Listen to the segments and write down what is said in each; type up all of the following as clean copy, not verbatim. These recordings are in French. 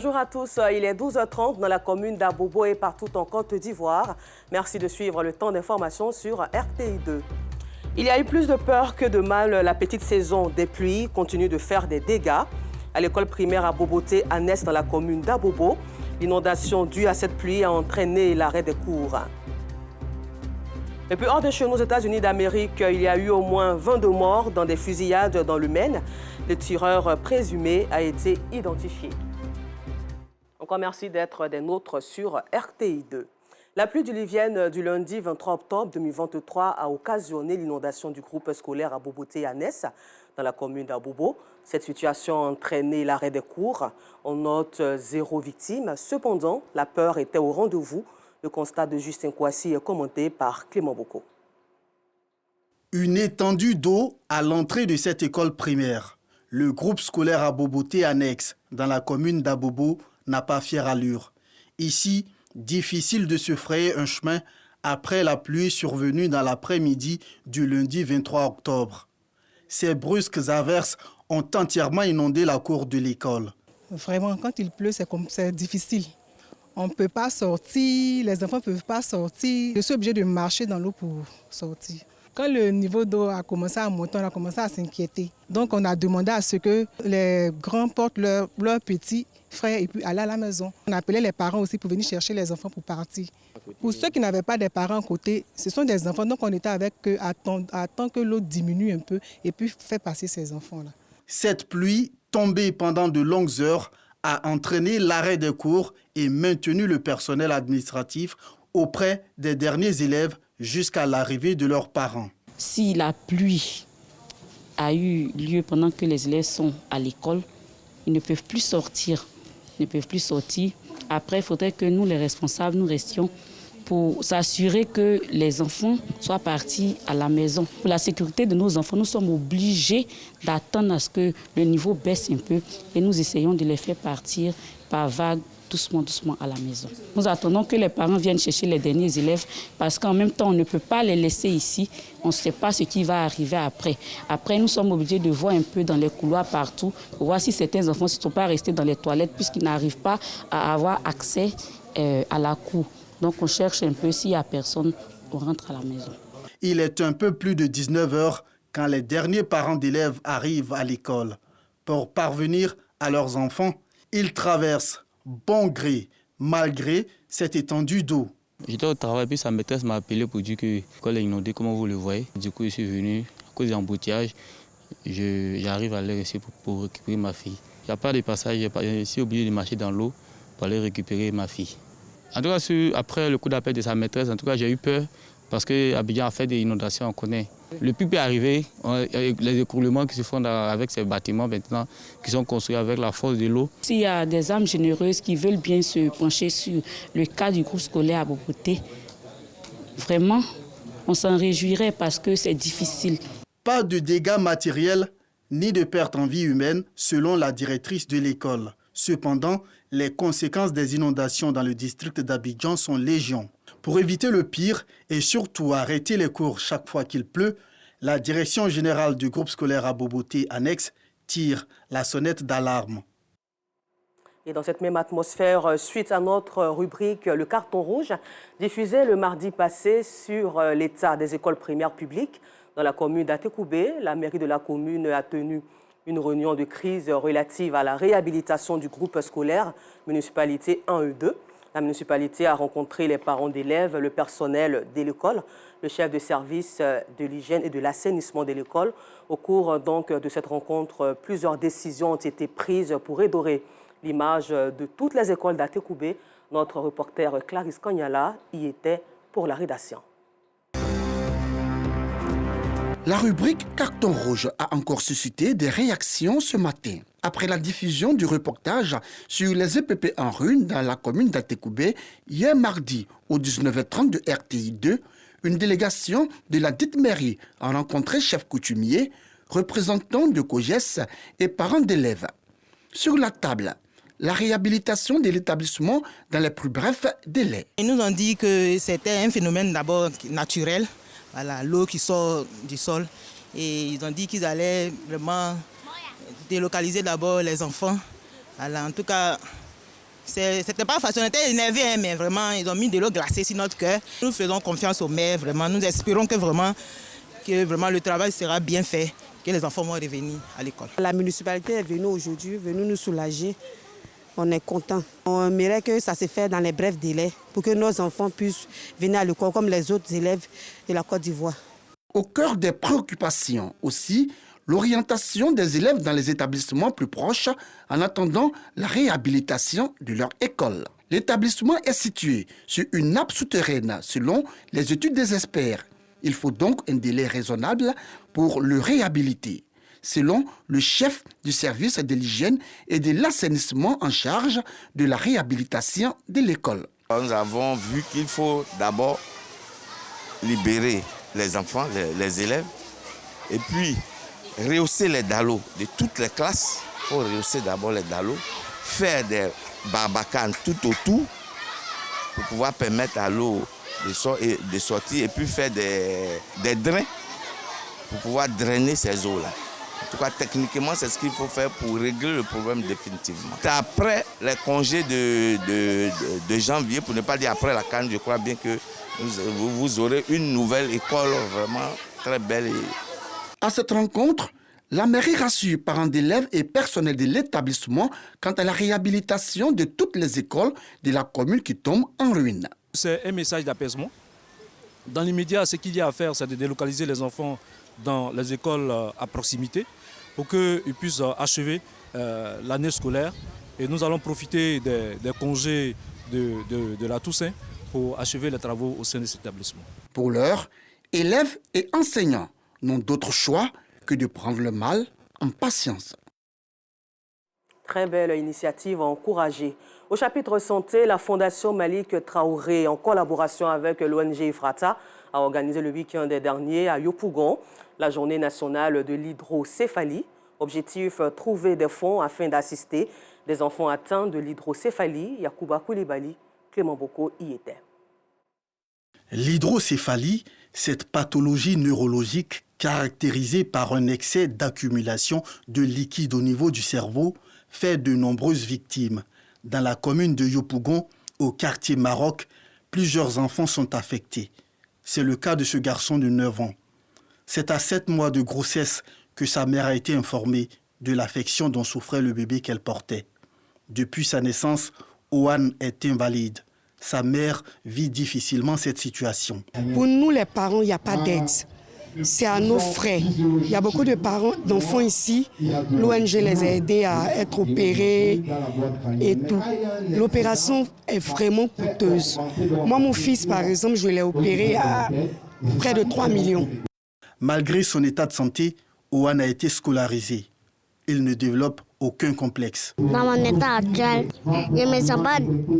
Bonjour à tous, il est 12h30 dans la commune d'Abobo et partout en Côte d'Ivoire. Merci de suivre le temps d'information sur RTI2. Il y a eu plus de peur que de mal. La petite saison des pluies continue de faire des dégâts. À l'école primaire à Boboté, à Ness, dans la commune d'Abobo, l'inondation due à cette pluie a entraîné l'arrêt des cours. Et puis hors de chez nous, aux États-Unis d'Amérique, il y a eu au moins 22 morts dans des fusillades dans le Maine. Le tireur présumé a été identifié. Encore merci d'être des nôtres sur RTI2. La pluie diluvienne du lundi 23 octobre 2023 a occasionné l'inondation du groupe scolaire à Boboté à Ness, dans la commune d'Abobo. Cette situation a entraîné l'arrêt des cours. On note 0 victime. Cependant, la peur était au rendez-vous. Le constat de Justin Kouassi est commenté par Clément Boko. Une étendue d'eau à l'entrée de cette école primaire. Le groupe scolaire à Boboté annexe, dans la commune d'Abobo, n'a pas fière allure. Ici, difficile de se frayer un chemin après la pluie survenue dans l'après-midi du lundi 23 octobre. Ces brusques averses ont entièrement inondé la cour de l'école. Vraiment, quand il pleut, c'est difficile. On ne peut pas sortir, les enfants ne peuvent pas sortir. Je suis obligée de marcher dans l'eau pour sortir. Quand le niveau d'eau a commencé à monter, on a commencé à s'inquiéter. Donc on a demandé à ce que les grands portent leurs petits frères et puis aller à la maison. On appelait les parents aussi pour venir chercher les enfants pour partir. Pour ceux qui n'avaient pas des parents à côté, ce sont des enfants. Donc on était avec eux, attend que l'eau diminue un peu et puis faire passer ces enfants-là. Cette pluie, tombée pendant de longues heures, a entraîné l'arrêt des cours et maintenu le personnel administratif auprès des derniers élèves jusqu'à l'arrivée de leurs parents. Si la pluie a eu lieu pendant que les élèves sont à l'école, ils ne peuvent plus sortir. Après, il faudrait que nous, les responsables, nous restions pour s'assurer que les enfants soient partis à la maison. Pour la sécurité de nos enfants, nous sommes obligés d'attendre à ce que le niveau baisse un peu et nous essayons de les faire partir par vagues, doucement à la maison. Nous attendons que les parents viennent chercher les derniers élèves parce qu'en même temps, on ne peut pas les laisser ici. On ne sait pas ce qui va arriver après. Après, nous sommes obligés de voir un peu dans les couloirs partout pour voir si certains enfants ne sont pas restés dans les toilettes puisqu'ils n'arrivent pas à avoir accès à la cour. Donc, on cherche un peu s'il n'y a personne, on rentre à la maison. Il est un peu plus de 19 heures quand les derniers parents d'élèves arrivent à l'école. Pour parvenir à leurs enfants, ils traversent bon gré, malgré cette étendue d'eau. J'étais au travail, puis sa maîtresse m'a appelé pour dire que l'école est inondée, comme vous le voyez. Du coup, je suis venu, à cause des embouteillages, j'arrive à l'heure ici pour récupérer ma fille. Il n'y a pas de passage, je suis obligé de marcher dans l'eau pour aller récupérer ma fille. En tout cas, après le coup d'appel de sa maîtresse, en tout cas, j'ai eu peur parce qu'Abidjan a fait des inondations, on connaît. Le pic est arrivé, les écoulements qui se font avec ces bâtiments maintenant, qui sont construits avec la force de l'eau. S'il y a des âmes généreuses qui veulent bien se pencher sur le cas du groupe scolaire à Boboté, vraiment, on s'en réjouirait parce que c'est difficile. Pas de dégâts matériels ni de pertes en vie humaine, selon la directrice de l'école. Cependant, les conséquences des inondations dans le district d'Abidjan sont légion. Pour éviter le pire et surtout arrêter les cours chaque fois qu'il pleut, la direction générale du groupe scolaire à Boboté annexe tire la sonnette d'alarme. Et dans cette même atmosphère, suite à notre rubrique Le carton rouge, diffusée le mardi passé sur l'état des écoles primaires publiques dans la commune d'Atekoubé, la mairie de la commune a tenu une réunion de crise relative à la réhabilitation du groupe scolaire municipalité 1 et 2. La municipalité a rencontré les parents d'élèves, le personnel de l'école, le chef de service de l'hygiène et de l'assainissement de l'école. Au cours donc de cette rencontre, plusieurs décisions ont été prises pour redorer l'image de toutes les écoles d'Atekoubé. Notre reporter Clarisse Kanyala y était pour la rédaction. La rubrique Carton rouge a encore suscité des réactions ce matin. Après la diffusion du reportage sur les EPP en ruine dans la commune d'Atekoubé, hier mardi au 19h30 de RTI2, une délégation de la dite mairie a rencontré chefs coutumiers, représentants de COGES et parents d'élèves. Sur la table, la réhabilitation de l'établissement dans les plus brefs délais. Ils nous ont dit que c'était un phénomène d'abord naturel. Voilà, l'eau qui sort du sol. Et ils ont dit qu'ils allaient vraiment délocaliser d'abord les enfants. Voilà, en tout cas, C'était pas facile, on était énervés, hein, mais vraiment, ils ont mis de l'eau glacée sur notre cœur. Nous faisons confiance au maire, vraiment. Nous espérons que vraiment le travail sera bien fait, que les enfants vont revenir à l'école. La municipalité est venue aujourd'hui, venue nous soulager. On est content. On aimerait que ça se fasse dans les brefs délais pour que nos enfants puissent venir à l'école comme les autres élèves de la Côte d'Ivoire. Au cœur des préoccupations aussi, l'orientation des élèves dans les établissements plus proches en attendant la réhabilitation de leur école. L'établissement est situé sur une nappe souterraine selon les études des experts. Il faut donc un délai raisonnable pour le réhabiliter, selon le chef du service de l'hygiène et de l'assainissement en charge de la réhabilitation de l'école. Nous avons vu qu'il faut d'abord libérer les enfants, les élèves, et puis rehausser les dallos de toutes les classes. Il faut rehausser d'abord les dallos, faire des barbacanes tout autour pour pouvoir permettre à l'eau de sortir et puis faire des drains pour pouvoir drainer ces eaux-là. En tout cas, techniquement, c'est ce qu'il faut faire pour régler le problème définitivement. C'est après les congés de janvier, pour ne pas dire après la CAN, je crois bien que vous aurez une nouvelle école vraiment très belle. À cette rencontre, la mairie rassure parents d'élèves et personnel de l'établissement quant à la réhabilitation de toutes les écoles de la commune qui tombent en ruine. C'est un message d'apaisement. Dans l'immédiat, ce qu'il y a à faire, c'est de délocaliser les enfants dans les écoles à proximité pour qu'ils puissent achever l'année scolaire. Et nous allons profiter des congés de la Toussaint pour achever les travaux au sein de cet établissement. Pour l'heure, élèves et enseignants n'ont d'autre choix que de prendre le mal en patience. Très belle initiative encouragée. Au chapitre santé, la Fondation Malik Traoré, en collaboration avec l'ONG Efrata, a organisé le week-end dernier à Yopougon la journée nationale de l'hydrocéphalie. Objectif, trouver des fonds afin d'assister des enfants atteints de l'hydrocéphalie. Yacouba Koulibaly, Clément Boko y était. L'hydrocéphalie, cette pathologie neurologique caractérisée par un excès d'accumulation de liquide au niveau du cerveau, fait de nombreuses victimes. Dans la commune de Yopougon, au quartier Maroc, plusieurs enfants sont affectés. C'est le cas de ce garçon de 9 ans. C'est à 7 mois de grossesse que sa mère a été informée de l'affection dont souffrait le bébé qu'elle portait. Depuis sa naissance, Owan est invalide. Sa mère vit difficilement cette situation. Pour nous, les parents, il n'y a pas d'aide. C'est à nos frais. Il y a beaucoup de parents, d'enfants ici. L'ONG les a aidés à être opérés et tout. L'opération est vraiment coûteuse. Moi, mon fils, par exemple, je l'ai opéré à près de 3 millions. Malgré son état de santé, Owan a été scolarisé. Il ne développe aucun complexe. Dans mon état actuel, je ne me sens pas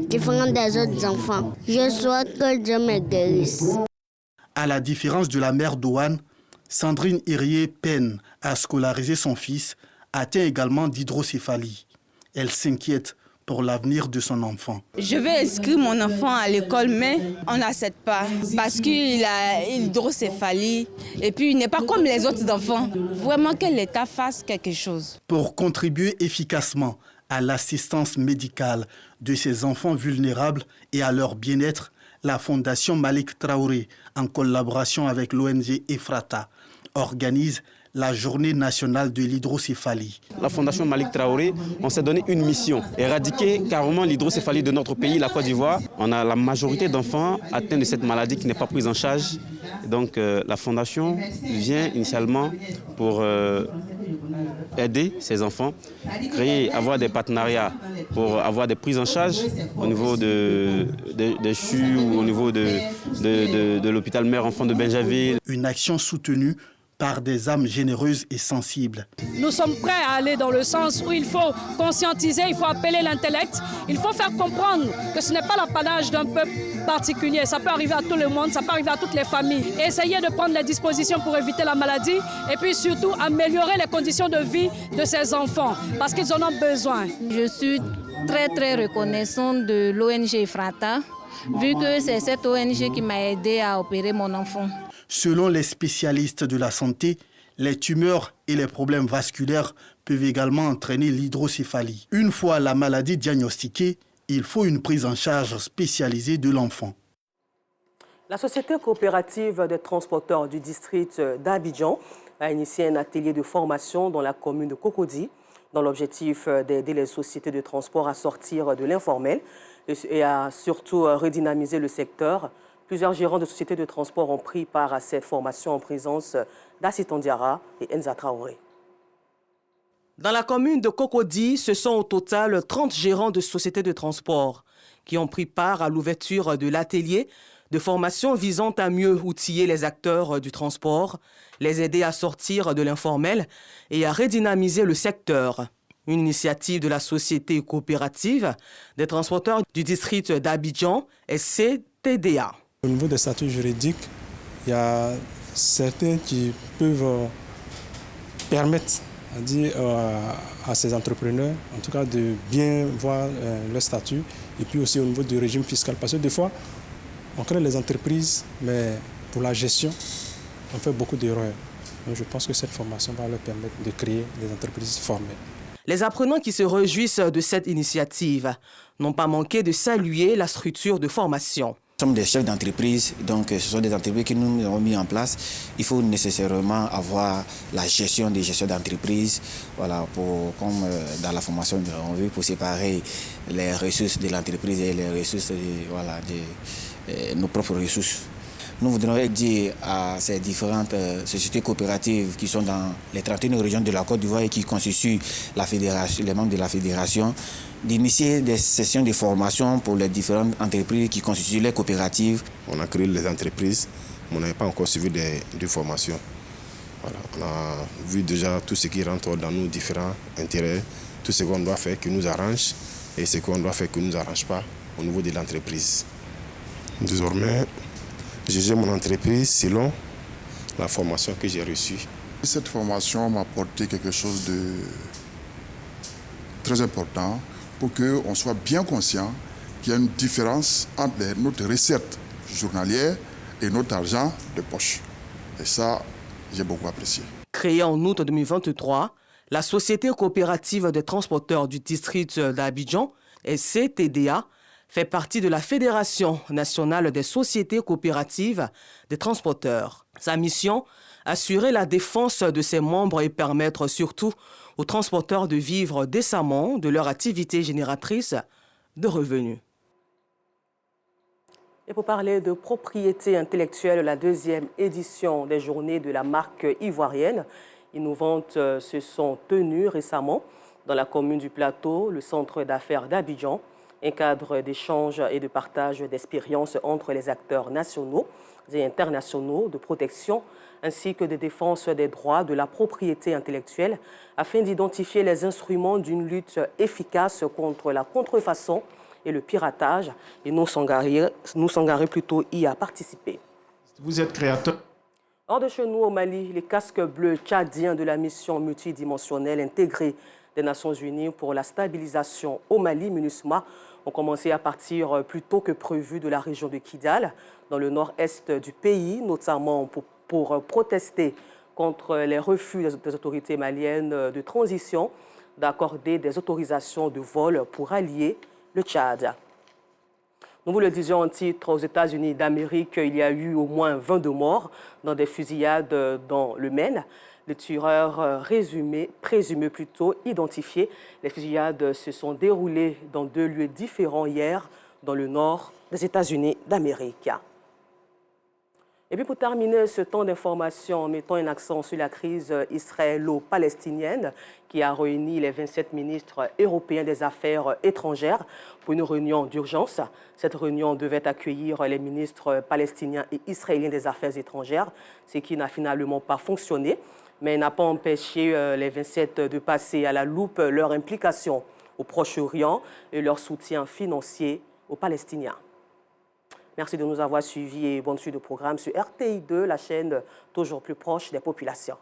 différent des autres enfants. Je souhaite que Dieu me guérisse. À la différence de la mère d'Owan, Sandrine Irié peine à scolariser son fils, atteint également d'hydrocéphalie. Elle s'inquiète pour l'avenir de son enfant. Je vais inscrire mon enfant à l'école, mais on n'accepte pas parce qu'il a l'hydrocéphalie et puis il n'est pas comme les autres enfants. Vraiment que l'État fasse quelque chose. Pour contribuer efficacement à l'assistance médicale de ces enfants vulnérables et à leur bien-être, la Fondation Malik Traoré, en collaboration avec l'ONG Efrata, organise la journée nationale de l'hydrocéphalie. La Fondation Malik Traoré, on s'est donné une mission, éradiquer carrément l'hydrocéphalie de notre pays, la Côte d'Ivoire. On a la majorité d'enfants atteints de cette maladie qui n'est pas prise en charge. Donc la Fondation vient initialement pour aider ces enfants, avoir des partenariats pour avoir des prises en charge au niveau des CHU ou au niveau de l'hôpital mère-enfant de Benjaville. Une action soutenue par des âmes généreuses et sensibles. Nous sommes prêts à aller dans le sens où il faut conscientiser, il faut appeler l'intellect, il faut faire comprendre que ce n'est pas l'apanage d'un peuple particulier, ça peut arriver à tout le monde, ça peut arriver à toutes les familles. Et essayer de prendre les dispositions pour éviter la maladie et puis surtout améliorer les conditions de vie de ces enfants parce qu'ils en ont besoin. Je suis très reconnaissante de l'ONG Efrata vu que c'est cette ONG qui m'a aidé à opérer mon enfant. Selon les spécialistes de la santé, les tumeurs et les problèmes vasculaires peuvent également entraîner l'hydrocéphalie. Une fois la maladie diagnostiquée, il faut une prise en charge spécialisée de l'enfant. La société coopérative des transporteurs du district d'Abidjan a initié un atelier de formation dans la commune de Cocody, dans l'objectif d'aider les sociétés de transport à sortir de l'informel et à surtout redynamiser le secteur. Plusieurs gérants de sociétés de transport ont pris part à cette formation en présence d'Assitan Diarra et Enza Traoré. Dans la commune de Cocody, ce sont au total 30 gérants de sociétés de transport qui ont pris part à l'ouverture de l'atelier de formation visant à mieux outiller les acteurs du transport, les aider à sortir de l'informel et à redynamiser le secteur. Une initiative de la société coopérative des transporteurs du district d'Abidjan, SCTDA. Au niveau des statuts juridiques, il y a certains qui peuvent permettre à ces entrepreneurs, en tout cas, de bien voir leur statut, et puis aussi au niveau du régime fiscal. Parce que des fois, on crée les entreprises, mais pour la gestion, on fait beaucoup d'erreurs. Donc je pense que cette formation va leur permettre de créer des entreprises formelles. Les apprenants qui se réjouissent de cette initiative n'ont pas manqué de saluer la structure de formation. Nous sommes des chefs d'entreprise, donc ce sont des entreprises que nous avons mis en place. Il faut nécessairement avoir la gestion des gestions d'entreprise, voilà, comme dans la formation, on veut pour séparer les ressources de l'entreprise et les ressources de nos propres ressources. Nous voudrions dire à ces différentes sociétés coopératives qui sont dans les 31 régions de la Côte d'Ivoire et qui constituent la fédération, les membres de la fédération, d'initier des sessions de formation pour les différentes entreprises qui constituent les coopératives. On a créé les entreprises, mais on n'avait pas encore suivi de formation. Voilà, on a vu déjà tout ce qui rentre dans nos différents intérêts, tout ce qu'on doit faire qui nous arrange et ce qu'on doit faire qui ne nous arrange pas au niveau de l'entreprise. Désormais, je gère mon entreprise selon la formation que j'ai reçue. Cette formation m'a apporté quelque chose de très important pour qu'on soit bien conscient qu'il y a une différence entre notre recette journalière et notre argent de poche. Et ça, j'ai beaucoup apprécié. Créée en août 2023, la Société coopérative des transporteurs du district d'Abidjan, SCTDA, fait partie de la Fédération nationale des sociétés coopératives des transporteurs. Sa mission, assurer la défense de ses membres et permettre surtout aux transporteurs de vivre décemment de leur activité génératrice de revenus. Et pour parler de propriété intellectuelle, la deuxième édition des journées de la marque ivoirienne innovante se sont tenues récemment dans la commune du Plateau, le centre d'affaires d'Abidjan. Un cadre d'échange et de partage d'expériences entre les acteurs nationaux et internationaux de protection ainsi que de défense des droits de la propriété intellectuelle afin d'identifier les instruments d'une lutte efficace contre la contrefaçon et le piratage. Et nous Sangaré plutôt y a participé. Vous êtes créateur. Hors de chez nous au Mali, les casques bleus tchadiens de la mission multidimensionnelle intégrée des Nations Unies pour la stabilisation au Mali, MINUSMA, ont commencé à partir plus tôt que prévu de la région de Kidal, dans le nord-est du pays, notamment pour protester contre les refus des autorités maliennes de transition d'accorder des autorisations de vol pour allier le Tchad. Nous vous le disions en titre, aux États-Unis d'Amérique, il y a eu au moins 22 morts dans des fusillades dans le Maine. Les tueurs présumés plutôt identifiés. Les fusillades se sont déroulées dans 2 lieux différents hier dans le nord des États-Unis d'Amérique. Et puis pour terminer ce temps d'information, mettons un accent sur la crise israélo-palestinienne qui a réuni les 27 ministres européens des Affaires étrangères pour une réunion d'urgence. Cette réunion devait accueillir les ministres palestiniens et israéliens des Affaires étrangères, ce qui n'a finalement pas fonctionné, mais n'a pas empêché les 27 de passer à la loupe leur implication au Proche-Orient et leur soutien financier aux Palestiniens. Merci de nous avoir suivis et bonne suite de programme sur RTI2, la chaîne toujours plus proche des populations.